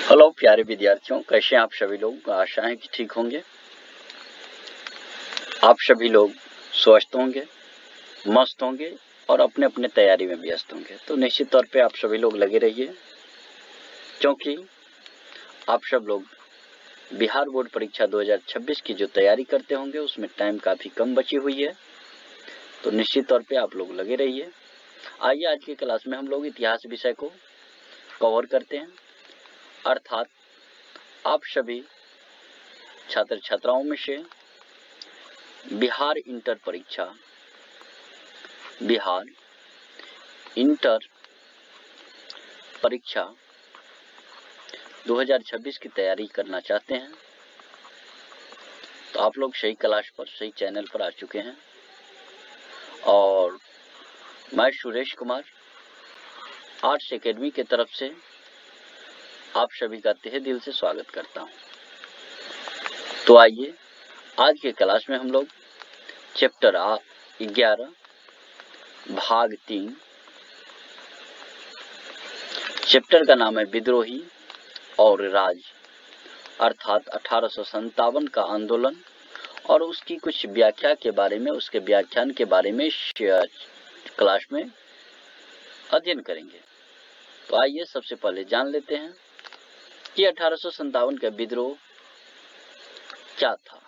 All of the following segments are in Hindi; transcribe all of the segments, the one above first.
हेलो प्यारे विद्यार्थियों, कैसे हैं आप सभी लोग। आशा है कि ठीक होंगे। आप सभी लोग स्वस्थ होंगे, मस्त होंगे और अपने अपने तैयारी में व्यस्त होंगे। तो निश्चित तौर पे आप सभी लोग लगे रहिए, क्योंकि आप सब लोग बिहार बोर्ड परीक्षा 2026 की जो तैयारी करते होंगे उसमें टाइम काफ़ी कम बची हुई है। तो निश्चित तौर पे आप लोग लगे रहिए। आइए आज की क्लास में हम लोग इतिहास विषय को कवर करते हैं, अर्थात आप सभी छात्र छात्राओं में से बिहार इंटर परीक्षा 2026 की तैयारी करना चाहते हैं तो आप लोग सही क्लास पर, सही चैनल पर आ चुके हैं। और मैं सुरेश कुमार आर्ट्स एकेडमी की तरफ से आप सभी का तहे दिल से स्वागत करता हूं। तो आइए आज के क्लास में हम लोग चैप्टर 11 भाग 3, चैप्टर का नाम है विद्रोही और राज, अर्थात 1857 का आंदोलन और उसकी कुछ व्याख्या के बारे में, उसके व्याख्यान के बारे में क्लास में अध्ययन करेंगे। तो आइए सबसे पहले जान लेते हैं कि 1857 का विद्रोह क्या था,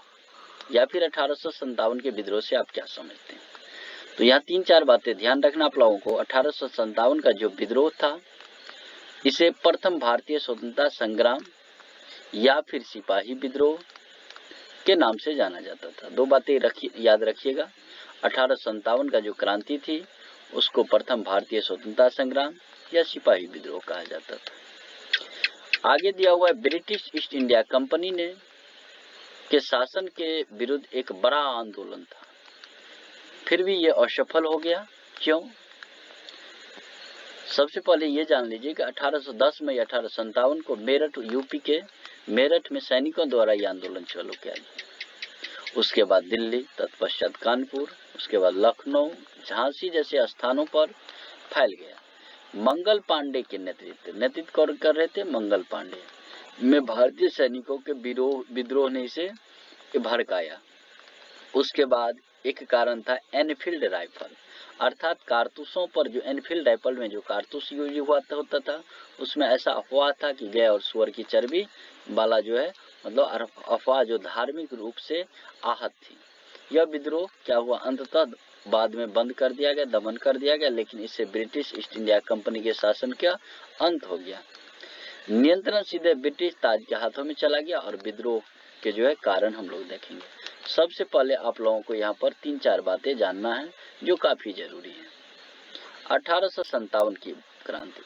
या फिर 1857 के विद्रोह से आप क्या समझते हैं। तो यहाँ 3-4 बातें ध्यान रखना आप लोगों को। 1857 का जो विद्रोह था, इसे प्रथम भारतीय स्वतंत्रता संग्राम या फिर सिपाही विद्रोह के नाम से जाना जाता था। 2 बातें याद रखिएगा। 1857 का जो क्रांति थी उसको प्रथम भारतीय स्वतंत्रता संग्राम या सिपाही विद्रोह कहा जाता था। आगे दिया हुआ है, ब्रिटिश ईस्ट इंडिया कंपनी ने के शासन के विरुद्ध एक बड़ा आंदोलन था, फिर भी ये असफल हो गया। क्यों? सबसे पहले ये जान लीजिए कि 1810 में 1857 को मेरठ, यूपी के मेरठ में सैनिकों द्वारा ये आंदोलन शुरू किया गया। उसके बाद दिल्ली, तत्पश्चात कानपुर, उसके बाद लखनऊ, झांसी जैसे स्थानों पर फैल गया। मंगल पांडे के नेतृत्व कर रहे थे। मंगल पांडे में भारतीय सैनिकों के विद्रोह ने इसे भड़काया। उसके बाद एक कारण था एनफील्ड राइफल, अर्थात कारतूसों पर जो एनफील्ड राइफल में जो कारतूस यूज होता था, उसमें ऐसा अफवाह था कि गाय और सुअर की चर्बी वाला जो है, मतलब अफवाह जो धार्मिक रूप से आहत थी। यह विद्रोह क्या हुआ, अंततः बाद में बंद कर दिया गया, दमन कर दिया गया, लेकिन इससे ब्रिटिश ईस्ट इंडिया कंपनी के शासन का अंत हो गया। नियंत्रण सीधे ब्रिटिश ताज के हाथों में चला गया और विद्रोह के जो है कारण हम लोग देखेंगे। सबसे पहले आप लोगों को यहाँ पर 3-4 बातें जानना है जो काफी जरूरी है। 1857 की क्रांति,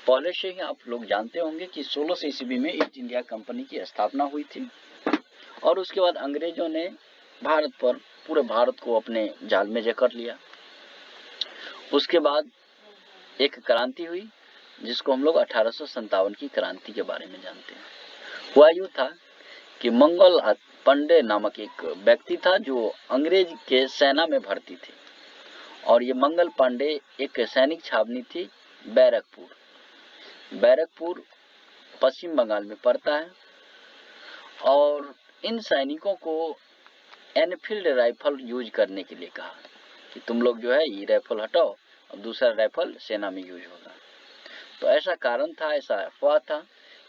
पहले से ही आप लोग जानते होंगे कि 1600 ईस्वी में ईस्ट इंडिया कंपनी की स्थापना हुई थी और उसके बाद अंग्रेजों ने पूरे भारत को अपने जाल में जकड़ लिया। उसके बाद एक क्रांति हुई जिसको हम लोग 1857 की क्रांति के बारे में जानते हैं। हुआ यूं था कि मंगल पांडे नामक एक व्यक्ति था जो अंग्रेज के सेना में भर्ती थे, और ये मंगल पांडे एक सैनिक छावनी थी बैरकपुर पश्चिम बंगाल में पड़ता है। और इन सैनिकों को एनफील्ड राइफल यूज करने के लिए कहा कि तुम लोग जो है ये राइफल हटाओ और दूसरा राइफल सेना में यूज होगा। तो ऐसा कारण था, ऐसा अफवाह था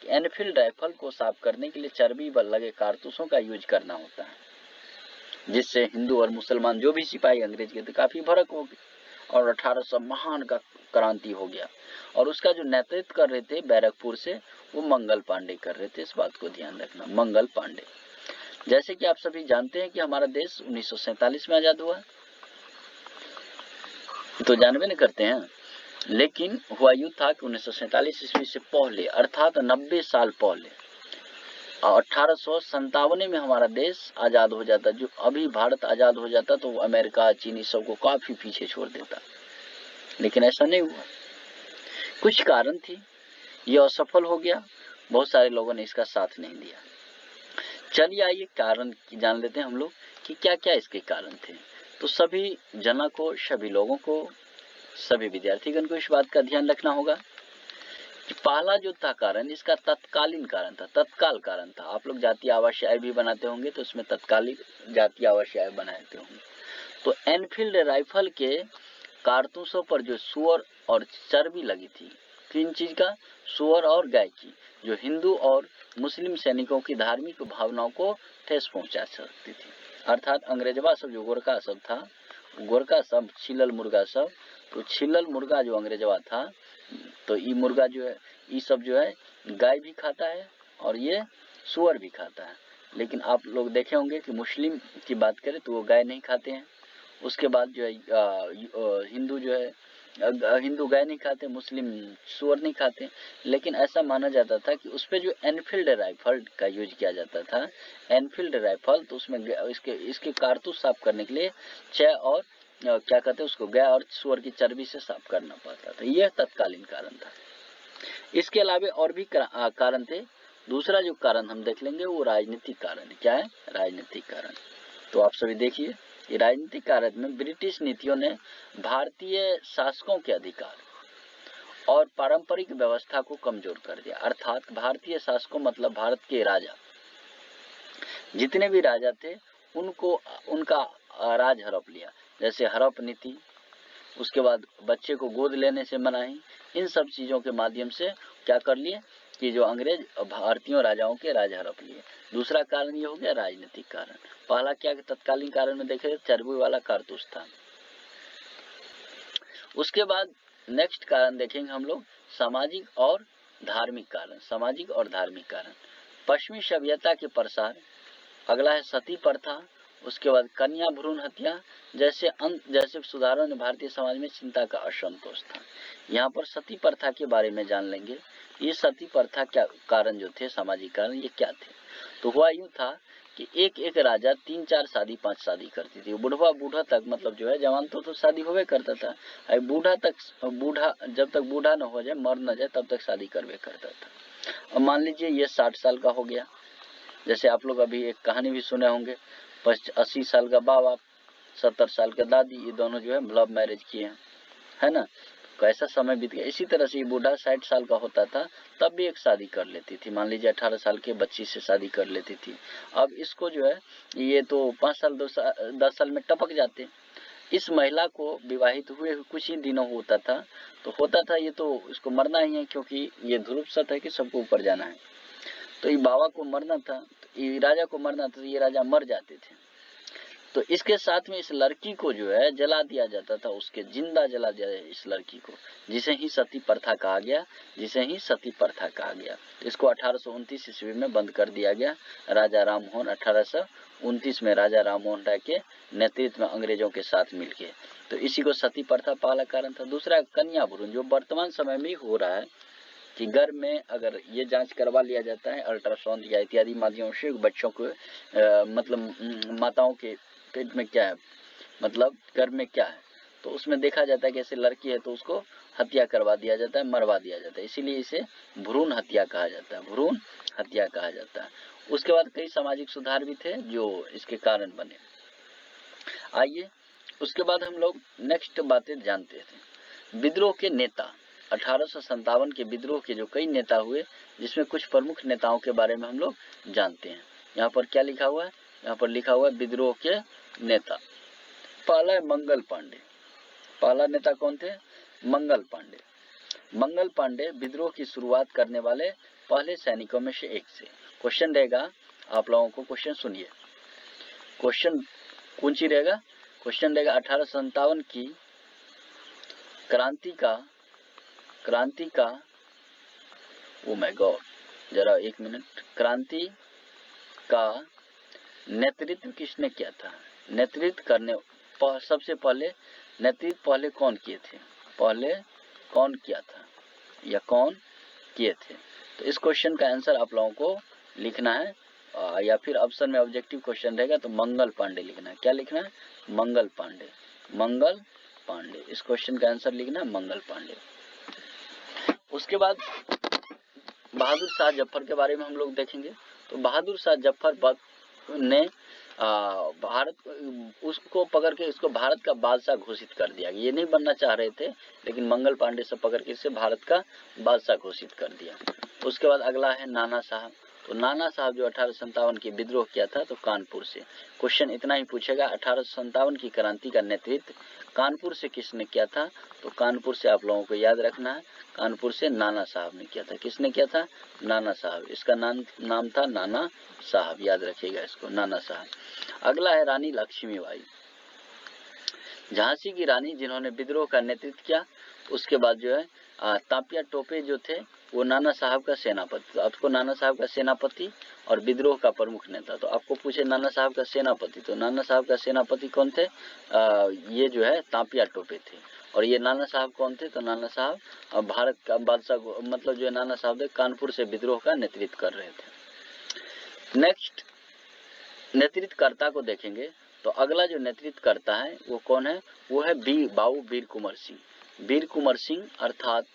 कि एनफील्ड राइफल को साफ करने के लिए चर्बी पर लगे कारतूसों का यूज करना होता है, जिससे हिंदू और मुसलमान जो भी सिपाही अंग्रेज के थे काफी भड़क हो गए और 1800 महान का क्रांति हो गया। और उसका जो नेतृत्व कर रहे थे बैरकपुर से, वो मंगल पांडे कर रहे थे। इस बात को ध्यान रखना, मंगल पांडे। जैसे कि आप सभी जानते हैं कि हमारा देश 1947 में आजाद हुआ, तो जानवे नहीं करते हैं, लेकिन हुआ यूं था कि 1947 ईस्वी से पहले, अर्थात 90 साल पहले, 1857 में हमारा देश आजाद हो जाता। जो अभी भारत आजाद हो जाता तो अमेरिका, चीनी सबको काफी पीछे छोड़ देता, लेकिन ऐसा नहीं हुआ। कुछ कारण थी, यह असफल हो गया। बहुत सारे लोगों ने इसका साथ नहीं दिया। चलिए आइए कारण जान लेते हैं हम लोग कि क्या क्या इसके कारण थे। तो सभी जना को, सभी लोगों को, सभी विद्यार्थीगण को इस बात का ध्यान रखना होगा कि पहला जो था कारण, इसका तत्कालीन कारण था, तत्काल कारण था। आप लोग जातीय आवासीय आय भी बनाते होंगे तो उसमें तत्कालीन जातीय आवासीय आय बनाते होंगे। तो एनफील्ड राइफल के कारतूसों पर जो सुअर और चर्बी लगी थी, किन चीज का, सुअर और गाय की, जो हिंदू और मुस्लिम सैनिकों की धार्मिक भावनाओं को ठेस पहुंचा सकती थी। अर्थात अंग्रेजवा सब जो गोरखा सब था, गोरखा सब छिलल मुर्गा सब, तो छिलल मुर्गा जो अंग्रेजवा था, तो ये मुर्गा जो है, ये सब जो है गाय भी खाता है और ये सुअर भी खाता है। लेकिन आप लोग देखे होंगे कि मुस्लिम की बात करें तो वो गाय नहीं खाते हैं। उसके बाद जो है हिंदू जो है, हिंदू गाय नहीं खाते, मुस्लिम सुअर नहीं खाते। लेकिन ऐसा माना जाता था कि उस पर जो एनफील्ड राइफल का यूज किया जाता था, एनफील्ड राइफल, तो उसमें इसके कारतूस साफ करने के लिए छह और क्या कहते हैं उसको, गाय और सुअर की चर्बी से साफ करना पड़ता था। यह तत्कालीन कारण था। इसके अलावा और भी कारण थे। दूसरा जो कारण हम देख लेंगे वो राजनीतिक कारण है। क्या है? राजनीतिक कारण। तो आप सभी देखिए, राजनीतिक कारण में ब्रिटिश नीतियों ने भारतीय शासकों के अधिकार और पारंपरिक व्यवस्था को कमजोर कर दिया। अर्थात भारतीय शासकों मतलब भारत के राजा, जितने भी राजा थे उनको उनका राज हड़प लिया। जैसे हड़प नीति, उसके बाद बच्चे को गोद लेने से मनाही, इन सब चीजों के माध्यम से क्या कर लिए कि जो अंग्रेज भारतीयों राजाओं के राज हड़प लिए। दूसरा कारण ये हो गया राजनीतिक कारण। पहला क्या तत्कालीन कारण में देखे, चर्बी वाला कारतूस था। उसके बाद नेक्स्ट कारण देखेंगे हम लोग सामाजिक और धार्मिक कारण। सामाजिक और धार्मिक कारण, पश्चिमी सभ्यता के प्रसार, अगला है सती प्रथा, उसके बाद कन्या भ्रूण हत्या जैसे सुधारों ने भारतीय समाज में चिंता का असंतोष था। यहाँ पर सती प्रथा के बारे में जान लेंगे। ये सती प्रथा क्या कारण जो थे, सामाजिक कारण, ये क्या थे। तो हुआ यूं था कि एक एक राजा 3 4 शादी 5 शादी करती थी। बूढ़ा तक मतलब जो है, जवान तो शादी होवे करता था, बूढ़ा जब तक बूढ़ा न हो जाए, मर न जाए, तब तक शादी करवे करता था। अब मान लीजिए ये 60 साल का हो गया। जैसे आप लोग अभी एक कहानी भी सुने होंगे, 80 साल का बाबा, 70 साल का दादी, ये दोनों जो है लव मैरिज किए हैं, है ना। कैसा समय बीत गया। इसी तरह से ये बूढ़ा 60 साल का होता था तब भी एक शादी कर लेती थी। मान लीजिए 18 साल के बच्ची से शादी कर लेती थी। अब इसको जो है, ये तो 5 साल 10 साल में टपक जाते। इस महिला को विवाहित हुए कुछ ही दिनों होता था, तो होता था ये तो इसको मरना ही है, क्योंकि ये ध्रुव सत्य है कि सबको ऊपर जाना है। तो ये बाबा को मरना था, ये राजा को मरना था, तो ये राजा मर जाते थे। तो इसके साथ में इस लड़की को जो है जला दिया जाता था, उसके जिंदा जला दिया इस लड़की को, जिसे ही सती प्रथा कहा गया, इसको 1829 ईस्वी में बंद कर दिया गया। राजा राममोहन 1829 में राजा राममोहन राय के नेतृत्व में अंग्रेजों के साथ मिलके, तो इसी को सती प्रथा पहला कारण था। दूसरा कन्या भ्रूण, जो वर्तमान समय में हो रहा है कि गर्भ में अगर ये जांच करवा लिया जाता है अल्ट्रासाउंड या इत्यादि माध्यमों से, बच्चों को मतलब माताओं के पेट में क्या है, मतलब गर्भ में क्या है, तो उसमें देखा जाता है कि ऐसे लड़की है तो उसको हत्या करवा दिया जाता है, मरवा दिया जाता है। इसीलिए इसे भ्रूण हत्या कहा जाता है, भ्रूण हत्या कहा जाता है। उसके बाद कई सामाजिक सुधार भी थे जो इसके कारण बने। आइए उसके बाद हम लोग नेक्स्ट बातें जानते थे। विद्रोह के नेता, 1857 के विद्रोह के जो कई नेता हुए, जिसमें कुछ प्रमुख नेताओं के बारे में हम लोग जानते हैं। यहाँ पर क्या लिखा हुआ है, यहाँ पर लिखा हुआ है विद्रोह के नेता। पहला है मंगल पांडे। पहला नेता कौन थे? मंगल पांडे। मंगल पांडे विद्रोह की शुरुआत करने वाले पहले सैनिकों में से एक थे। क्वेश्चन रहेगा आप लोगों को, क्वेश्चन सुनिए, क्वेश्चन कौन सी रहेगा, क्वेश्चन रहेगा 1857 की क्रांति का ओ माय गॉड, जरा एक मिनट, क्रांति का नेतृत्व किसने किया था? नेतृत्व करने सबसे पहले नेतृत्व पहले कौन किए थे? पहले कौन किया था या कौन किए थे? तो इस क्वेश्चन का आंसर आप लोगों को लिखना है, या फिर ऑप्शन में ऑब्जेक्टिव क्वेश्चन रहेगा तो मंगल पांडे लिखना है। क्या लिखना है? मंगल पांडे। मंगल पांडे, इस क्वेश्चन का आंसर लिखना है मंगल पांडे। उसके बाद बहादुर शाह जफर के बारे में हम लोग देखेंगे। तो बहादुर शाह जफर ने भारत उसको पकड़ के इसको भारत का बादशाह घोषित कर दिया। ये नहीं बनना चाह रहे थे, लेकिन मंगल पांडे से पकड़ के इसे भारत का बादशाह घोषित कर दिया। उसके बाद अगला है नाना साहब। तो नाना साहब जो 1857 की विद्रोह किया था, तो कानपुर से। क्वेश्चन इतना ही पूछेगा, 1857 की क्रांति का नेतृत्व कानपुर से किसने किया था? तो कानपुर से आप लोगों को याद रखना है, कानपुर से नाना साहब ने किया था। किसने किया था? नाना साहब। इसका नाम था नाना साहब, याद रखिएगा इसको, नाना साहब। अगला है रानी लक्ष्मीबाई, झांसी की रानी, जिन्होंने विद्रोह का नेतृत्व किया। उसके बाद जो है तापिया टोपे जो थे, वो नाना साहब का सेनापति। तो आपको नाना साहब का सेनापति और विद्रोह का प्रमुख नेता, तो आपको पूछे नाना साहब का सेनापति, तो नाना साहब का सेनापति कौन थे? ये जो है तापिया टोपे थे। और ये नाना साहब कौन थे? तो नाना साहब भारत का बादशाह, मतलब जो नाना साहब थे कानपुर से विद्रोह का नेतृत्व कर रहे थे। नेक्स्ट नेतृत्वकर्ता को देखेंगे, तो अगला जो नेतृत्वकर्ता है वो कौन है? वो है बाबू वीर कुंवर सिंह। वीर कुंवर सिंह अर्थात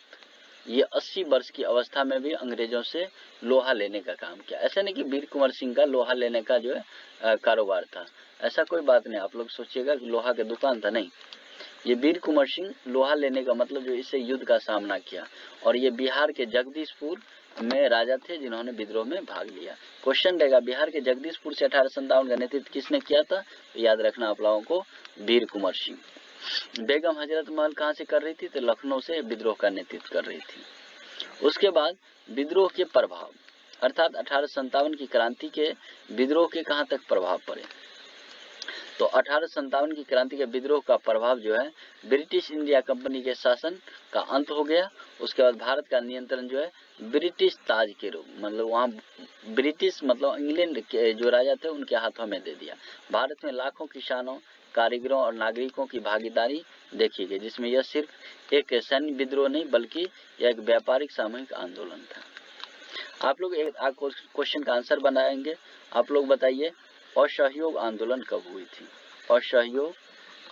ये 80 वर्ष की अवस्था में भी अंग्रेजों से लोहा लेने का काम किया। ऐसा नहीं कि वीर कुंवर सिंह का लोहा लेने का जो है कारोबार था, ऐसा कोई बात नहीं। आप लोग सोचिएगा कि लोहा की दुकान था, नहीं। ये वीर कुंवर सिंह लोहा लेने का मतलब जो इससे युद्ध का सामना किया। और ये बिहार के जगदीशपुर में राजा थे जिन्होंने विद्रोह में भाग लिया। क्वेश्चन रहेगा, बिहार के जगदीशपुर से 1857 का नेतृत्व किसने किया था? तो याद रखना आप लोगों को, वीर कुंवर सिंह। बेगम हजरत महल कहाँ से कर रही थी? तो लखनऊ से विद्रोह का नेतृत्व कर रही थी। उसके बाद विद्रोह के प्रभाव, अर्थात 1857 की क्रांति के विद्रोह के कहाँ तक प्रभाव पड़े? तो 1857 की क्रांति के विद्रोह का प्रभाव जो है, ब्रिटिश इंडिया कंपनी के शासन का अंत हो गया। उसके बाद भारत का नियंत्रण जो है ब्रिटिश ताज के रूप, मतलब वहाँ ब्रिटिश मतलब इंग्लैंड के जो राजा थे उनके हाथों में दे दिया। भारत में लाखों किसानों, कारीगरों और नागरिकों की भागीदारी देखी गई, जिसमें यह सिर्फ एक सैन्य विद्रोह नहीं बल्कि यह एक व्यापारिक सामूहिक आंदोलन था। आप लोग एक क्वेश्चन का आंसर बनाएंगे। आप लोग बताइए, असहयोग आंदोलन कब हुई थी? असहयोग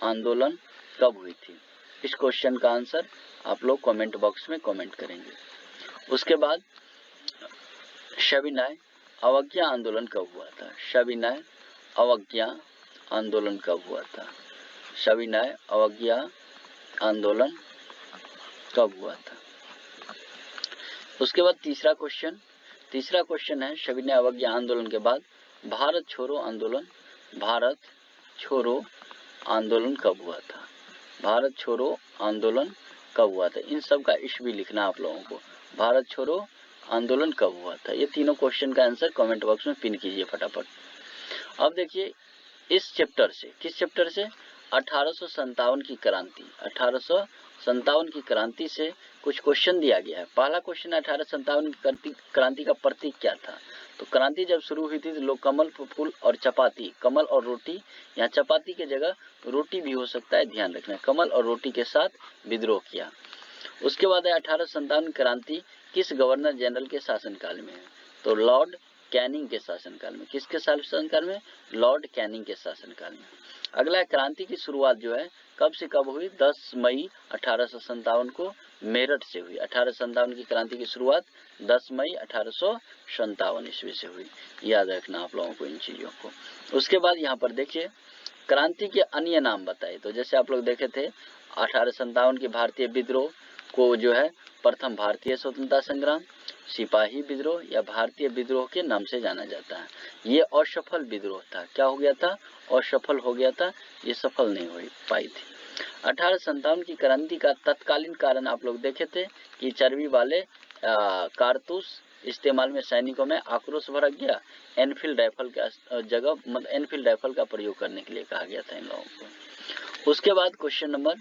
आंदोलन कब हुई थी? इस क्वेश्चन का आंसर आप लोग कमेंट बॉक्स में कमेंट करेंगे। उसके बाद सविनय अवज्ञा आंदोलन कब हुआ था? सविनय अवज्ञा आंदोलन कब हुआ था? सविनय अवज्ञा आंदोलन कब हुआ था? उसके बाद तीसरा क्वेश्चन है, सविनय अवज्ञा आंदोलन के बाद भारत छोड़ो आंदोलन, भारत छोड़ो आंदोलन कब हुआ था? भारत छोड़ो आंदोलन कब हुआ था? इन सब का ईस्वी लिखना आप लोगों को। भारत छोड़ो आंदोलन कब हुआ था? ये तीनों क्वेश्चन का आंसर कमेंट बॉक्स में पिन कीजिए फटाफट। अब देखिए इस चैप्टर से, किस चैप्टर से? 1857 की क्रांति। 1857 की क्रांति से कुछ क्वेश्चन दिया गया है। पहला क्वेश्चन 1857 की क्रांति का प्रतीक क्या था? तो क्रांति जब शुरू हुई थी तो लोग कमल फूल और चपाती, कमल और रोटी, यहाँ चपाती की जगह रोटी भी हो सकता है, ध्यान रखना, कमल और रोटी के साथ विद्रोह किया। उसके बाद है 1857 क्रांति किस गवर्नर जनरल के शासनकाल में है? तो लॉर्ड कैनिंग के शासनकाल में। किसके शासनकाल में? लॉर्ड कैनिंग के शासनकाल में। अगला क्रांति की शुरुआत जो है कब से कब हुई? 10 मई 1857 को मेरठ से हुई। 1857 की क्रांति की शुरुआत 10 मई 1857 ईस्वी से हुई। याद रखना आप लोगों को इन चीजों को। उसके बाद यहाँ पर देखिए क्रांति के अन्य नाम बताए। तो जैसे आप लोग देखे थे 1857 की भारतीय विद्रोह को जो है प्रथम भारतीय स्वतंत्रता संग्राम, सिपाही विद्रोह या भारतीय विद्रोह के नाम से जाना जाता है। ये असफल विद्रोह था। क्या हो गया था? असफल हो गया था, ये सफल नहीं हो पाई थी। 1857 की क्रांति का तत्कालीन कारण आप लोग देखे थे कि चर्बी वाले कारतूस इस्तेमाल में सैनिकों में आक्रोश भड़क गया। एनफील्ड राइफल का जगह मतलब एनफील्ड राइफल का प्रयोग करने के लिए कहा गया था इन लोगों को। उसके बाद क्वेश्चन नंबर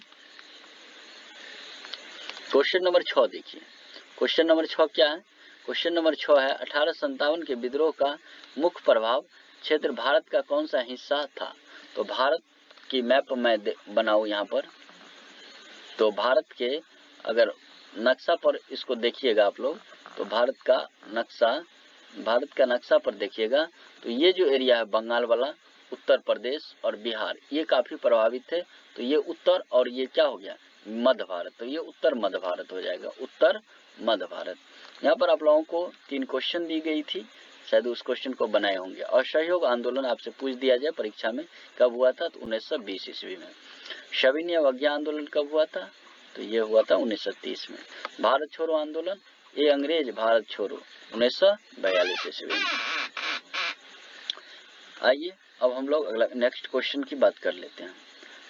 6 देखिए। क्वेश्चन नंबर 6 क्या है? क्वेश्चन नंबर 6 है 1857 के विद्रोह का मुख्य प्रभाव क्षेत्र भारत का कौन सा हिस्सा था? तो भारत की मैप मैं बनाऊं यहाँ पर, तो भारत के अगर नक्शा पर इसको देखिएगा आप लोग, तो भारत का नक्शा पर देखिएगा तो ये जो एरिया है बंगाल वाला, उत्तर प्रदेश और बिहार, ये काफी प्रभावित है। तो ये उत्तर और ये क्या हो गया? मध्य भारत। तो ये उत्तर मध्य भारत हो जाएगा, उत्तर मध्य भारत। यहाँ पर आप लोगों को 3 क्वेश्चन दी गई थी। शायद उस क्वेश्चन को बनाए होंगे। असहयोग आंदोलन आपसे पूछ दिया जाए परीक्षा में कब हुआ था, तो 1920 ईस्वी में। सविनय अवज्ञा आंदोलन कब हुआ था, तो ये हुआ था 1930 में। भारत छोड़ो आंदोलन, ये अंग्रेज भारत छोड़ो, 1942 ईस्वी में। आइए अब हम लोग अगला नेक्स्ट क्वेश्चन की बात कर लेते हैं।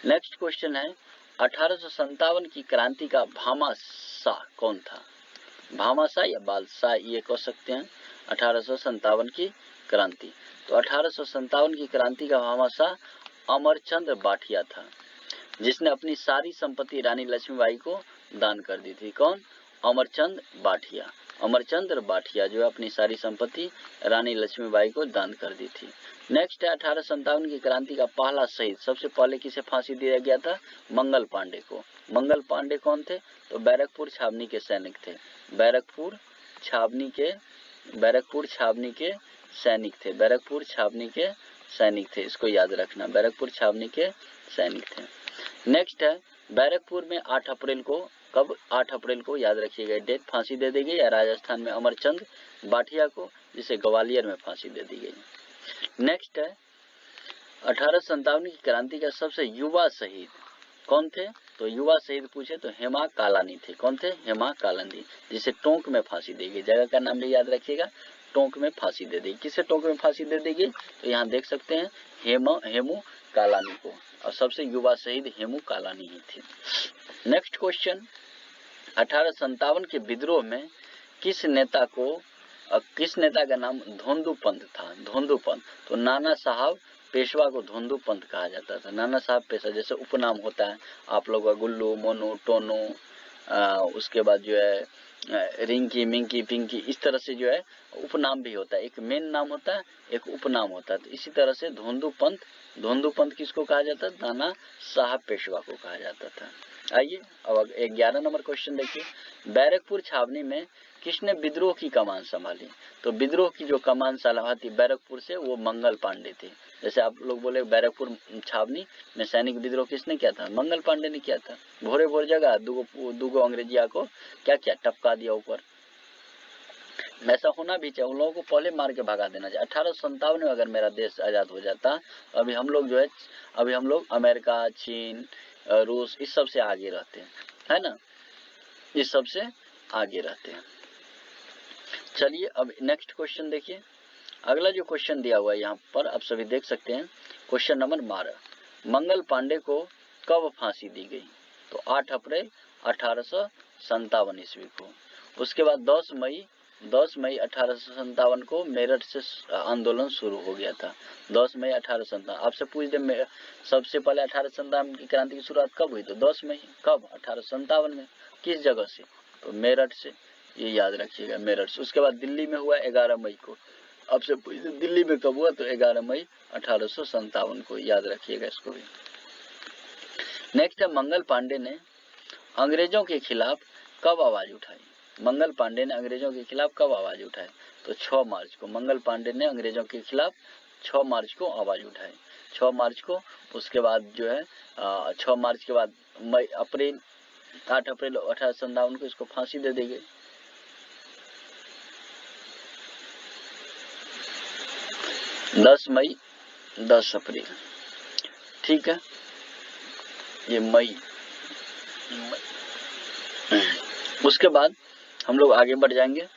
नेक्स्ट क्वेश्चन है 1857 की क्रांति का भामाशाह कौन था। भामाशाह या बादशाह ये कह सकते हैं। 1857 की क्रांति, तो 1857 की क्रांति का भामाशाह अमरचंद बाठिया था, जिसने अपनी सारी संपत्ति रानी लक्ष्मीबाई को दान कर दी थी। कौन, अमरचंद बाठिया। अमरचंद्र बाठिया जो है अपनी सारी संपत्ति रानी लक्ष्मीबाई को दान कर दी थी। नेक्स्ट है 1857 की क्रांति का पहला शहीद, सबसे पहले किसे फांसी दिया गया था, मंगल पांडे को। मंगल पांडे कौन थे, तो बैरकपुर छावनी के सैनिक थे। बैरकपुर छावनी के सैनिक थे। बैरकपुर छावनी के सैनिक थे, इसको याद रखना, बैरकपुर छावनी के सैनिक थे। नेक्स्ट है बैरकपुर में 8 अप्रैल को, कब 8 अप्रैल को याद रखिएगा डेट, फांसी दे दी गई, या राजस्थान में अमरचंद बाठिया को, जिसे ग्वालियर में फांसी दे दी गई। नेक्स्ट है 1857 की क्रांति का सबसे युवा शहीद कौन थे, तो युवा शहीद पूछे तो हेमा कालानी थे। कौन थे, हेमा कालानी, जिसे टोंक में फांसी दी गई। जगह का नाम भी याद रखिएगा, टोंक में फांसी दे दी। किसे टोंक में फांसी दे दी गई, तो यहाँ देख सकते हैं हेमू कालानी को, और सबसे युवा शहीद हेमू कालानी ही थी। नेक्स्ट क्वेश्चन 1857 के विद्रोह में किस नेता का नाम धोंदू पंत था। धोंदू पंत, तो नाना साहब पेशवा को धोंदू पंत कहा जाता था। नाना साहब पेशवा जैसे उपनाम होता है आप लोगों का, गुल्लू, मोनू, टोनू, उसके बाद जो है रिंकी, मिंकी, पिंकी, इस तरह से जो है उपनाम भी होता है। एक मेन नाम होता है, एक उपनाम होता है। तो इसी तरह से धोंदू पंत किसको कहा जाता है, नाना साहब पेशवा को कहा जाता था। आइए अब 11 नंबर क्वेश्चन देखिए, बैरकपुर छावनी में किसने विद्रोह की कमान संभाली, तो विद्रोह की जो कमान संभाली बैरकपुर से वो मंगल पांडे थे। जैसे आप लोग बोले बैरकपुर छावनी में सैनिक विद्रोह किसने किया था, मंगल पांडे ने किया था। भोरे भोर जगह दूगो अंग्रेजिया को क्या किया, टपका दिया ऊपर। ऐसा होना भी चाहिए, उन लोगों को पहले मार के भगा देना चाहिए। 1857 में अगर मेरा देश आजाद हो जाता, अभी हम लोग अमेरिका, चीन, रूस इस सब से आगे रहते हैं, है ना, इस सब से आगे रहते हैं। चलिए अब नेक्स्ट क्वेश्चन देखिए। अगला जो क्वेश्चन दिया हुआ है यहाँ पर आप सभी देख सकते हैं, क्वेश्चन नंबर 12, मंगल पांडे को कब फांसी दी गई, तो 8 अप्रैल 1857 ईस्वी को। उसके बाद 10 मई 1857 को मेरठ से आंदोलन शुरू हो गया था। 10 मई 1857, आपसे पूछ दे सबसे पहले 1857 की क्रांति की शुरुआत कब हुई, तो 10 मई, कब, 1857 में। किस जगह से, तो मेरठ से, ये याद रखिएगा, मेरठ से। उसके बाद दिल्ली में हुआ 11 मई को। आपसे पूछ दे दिल्ली में कब हुआ, तो 11 मई 1857 को, याद रखिएगा इसको भी। नेक्स्ट है मंगल पांडे ने अंग्रेजों के खिलाफ कब आवाज उठाई। मंगल पांडे ने अंग्रेजों के खिलाफ कब आवाज उठाई, तो 6 मार्च को। मंगल पांडे ने अंग्रेजों के खिलाफ 6 मार्च को आवाज उठाई, 6 मार्च को। उसके बाद जो है 6 मार्च के बाद 8 अप्रैल 1857 को इसको फांसी दे दी गई। दस मई 10 अप्रैल, ठीक है, ये मई। उसके बाद हम लोग आगे बढ़ जाएंगे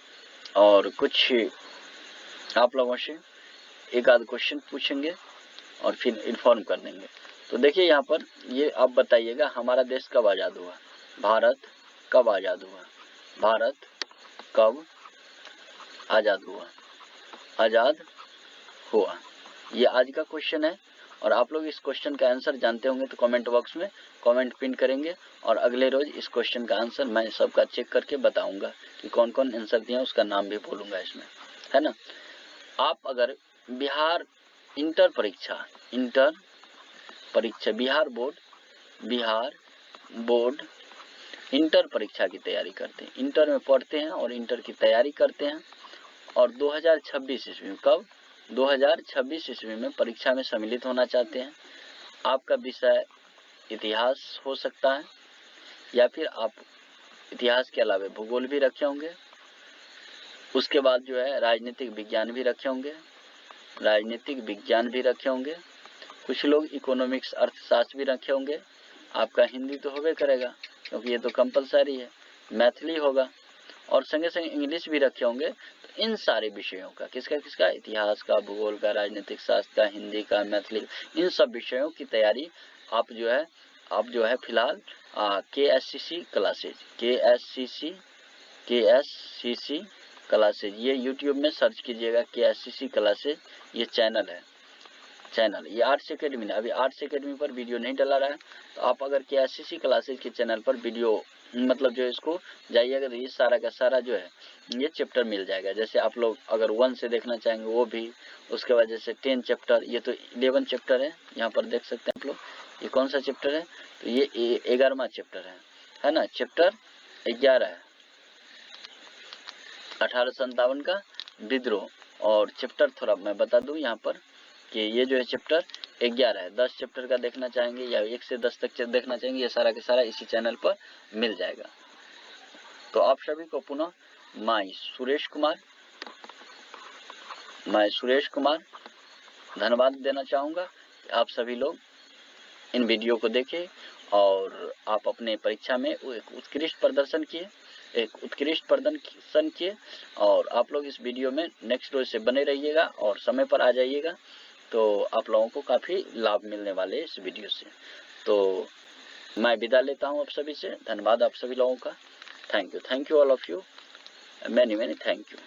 और कुछ आप लोगों से एक आध क्वेश्चन पूछेंगे और फिर इन्फॉर्म कर देंगे। तो देखिए यहाँ पर ये आप बताइएगा, हमारा देश कब आज़ाद हुआ, भारत कब आज़ाद हुआ, भारत कब आज़ाद हुआ, आज़ाद हुआ, ये आज का क्वेश्चन है। और आप लोग इस क्वेश्चन का आंसर जानते होंगे तो कमेंट बॉक्स में कमेंट पिन करेंगे, और अगले रोज इस क्वेश्चन का आंसर मैं सबका चेक करके बताऊंगा कि कौन कौन आंसर दिया, उसका नाम भी बोलूंगा इसमें, है ना। आप अगर बिहार इंटर परीक्षा बिहार बोर्ड इंटर परीक्षा की तैयारी करते हैं, इंटर में पढ़ते हैं और इंटर की तैयारी करते हैं, और 2026 ईस्वी में, कब, 2026 ईस्वी में परीक्षा में सम्मिलित होना चाहते हैं। आपका विषय इतिहास हो सकता है, या फिर आप इतिहास के अलावा भूगोल भी रखे होंगे, उसके बाद जो है राजनीतिक विज्ञान भी रखे होंगे, राजनीतिक विज्ञान भी रखे होंगे। कुछ लोग इकोनॉमिक्स अर्थशास्त्र भी रखे होंगे। आपका हिंदी तो होबे करेगा क्योंकि ये तो कंपलसरी है। मैथिली होगा और संगे संगे इंग्लिश भी रखे होंगे। तो इन सारे विषयों का किसका इतिहास का, भूगोल का, राजनीतिक शास्त्र का, हिंदी का, मैथिली, इन सब विषयों की तैयारी आप जो है फिलहाल KSCC क्लासेज ये यूट्यूब में सर्च कीजिएगा। KSCC क्लासेज ये चैनल है, ये आर्ट्स एकेडमी ने अभी आर्ट्स एकेडमी पर वीडियो नहीं डला रहा है। तो आप अगर KSCC क्लासेज के चैनल पर वीडियो मतलब जो इसको जाइएगा तो ये सारा का सारा जो है ये चैप्टर मिल जाएगा। जैसे आप लोग अगर 1 से देखना चाहेंगे वो भी, उसके बाद जैसे 10 चैप्टर, ये तो 11 चैप्टर है, यहाँ पर देख सकते हैं आप लोग। ये कौन सा चैप्टर है? तो ये 11वां चैप्टर है ना, चैप्टर 11 है 1857 का विद्रोह। और चैप्टर थोड़ा मैं बता दूं यहाँ पर कि ये जो है चैप्टर 11 है। 10 चैप्टर का देखना चाहेंगे या 1 से 10 तक देखना चाहेंगे, ये सारा के सारा इसी चैनल पर मिल जाएगा। तो आप सभी को पुनः मैं सुरेश कुमार धन्यवाद देना चाहूँगा कि आप सभी लोग इन वीडियो को देखें और आप अपने परीक्षा में एक उत्कृष्ट प्रदर्शन किए और आप लोग इस वीडियो में नेक्स्ट रोज से बने रहिएगा और समय पर आ जाइएगा। तो आप लोगों को काफ़ी लाभ मिलने वाले इस वीडियो से। तो मैं विदा लेता हूं आप सभी से। धन्यवाद आप सभी लोगों का। Thank you all of you, many thank you.